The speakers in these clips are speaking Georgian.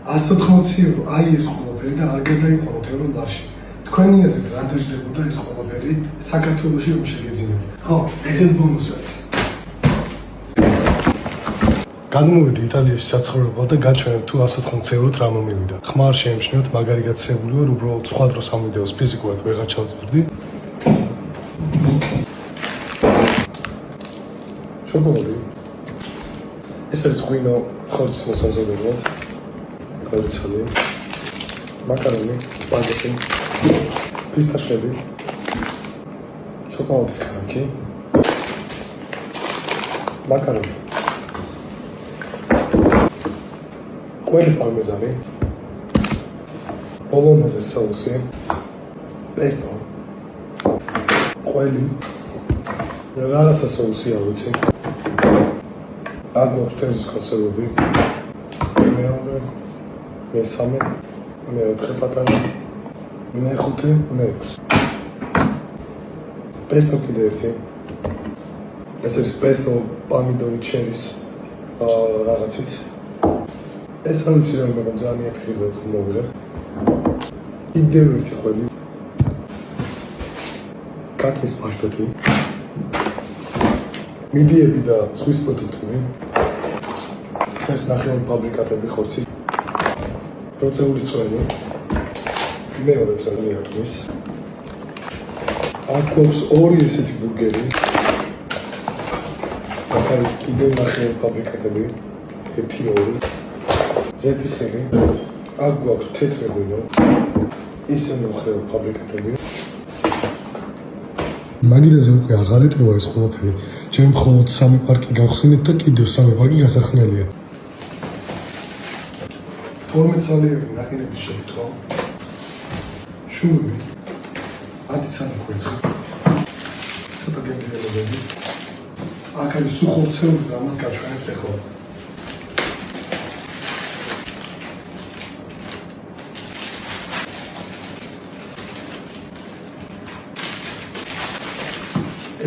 180 euro, აი ეს ყველაფერი და არ გადაიყვანოთ ევრო ლარში. თქვენი აზრით რა დაждდებოდა ეს ყველაფერი საქართველოში რომ შეგეძინათ? ხო, ეს ბონუსად. გადმოვედი იტალიაში საცხოვრებლად და გაჩვენებ თუ 180 ევროთ რა მომივიდა. ხმარ შეემჩნევთ, მაგარი გაცემული ვარ, უბრალოდ სხვა დროს ამ ვიდეოს ფიზიკურად ვეღარ ჩავწერდი. შოკოლადი. ეს არის ღვინო ხორცის მოსამზადებლად. გარიცალი, მაკარონი, სპაგეტი, ფისტაშები, შოკოლადის კრაკი, მაკარონი, კველი პარმეზანი, ბოლონეზეს საუსი, პესტო, კველი, რაღაცა საუსი არ ვიცი, აქ გვაქვს თევზის კონსერვები, მეორე, მესამე, მეოთხე პატარა, მეხუთე, მეექვსე. პესტო კიდე ერთი. ეს არის პესტო პამიდორი ჩერის რაღაცით. ეს არ ვიცი რა მაგრამ ძალიან აფიქრდა წმოვიღე. კიდევ ერთი ხველი. კატის პაშტეტი. მიდიები და სვის პროდუქტები. ეს ნახევარი ფაბრიკატები ხორცი. პროცეული წვენი, მეორე წვენი ატმის. აქ გვაქვს ორი ესეთი ბურგერი. აქ არის კიდევ ნახევარი ფაბრიკატები, 1-2. ზეთის ხილი. აქ გვაქვს თეთრი ღვინო. ისე ნახევარი ფაბრიკატები. მაგიდაზე უკვე აღარ ეტევა ეს ყველაფერი. ჩემი მხოლოდ 3 პარკი გავხსნით და კიდევ 3 პარკი გასახსნელია. 12 წალიერი ნაკინები შევთო. შუბი. 10 წალი კვერცხი. ცოტა გემრიელობები. აქ არის სუხორცეული და ამას გაჩვენებთ ახლა.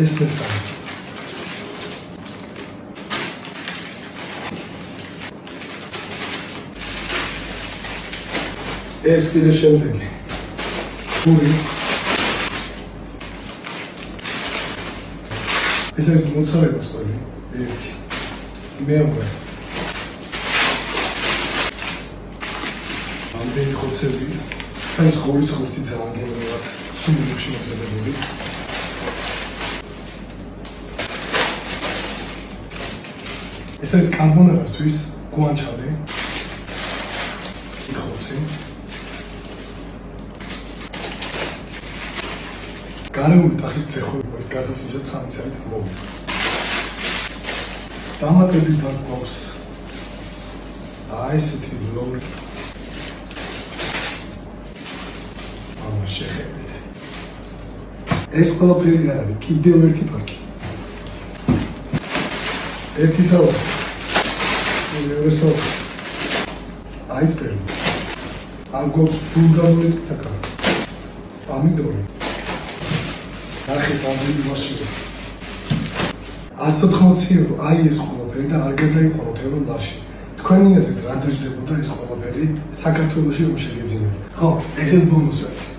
ეს მესამე. ეს კიდე შემდეგი. ფური. ეს არის მოცარელის კველი. 1. მეორე. ამდენი ხორცები. ეს არის ღორის ხორცი ძალიან გემრიელად სუნდებში მozadებული. ეს არის კარბონარასთვის გვანჩარი. ხორცი. გარეული ტახის ცეხვები ეს გასაცინჯად 3 წელი წამოვიდა. დამატებით აქ გვაქვს ესეთი ლორი. შეხედეთ. ეს ყველაფერი არ არის, კიდევ ერთი პარკი. ერთი საუბარი. მეორე საუბარი. აისბერგი. არ გვაქვს ბულგარული ცაკა. პამიდორი. ნახეთ ამბილი მაშინი. 180 euro, აი ეს ყველაფერი და არ გადაიყვანოთ ევრო ლარში. თქვენი აზრით რა დაждდებოდა ეს ყველაფერი საქართველოში რომ შეგეძინათ? ხო, ეს ბონუსად.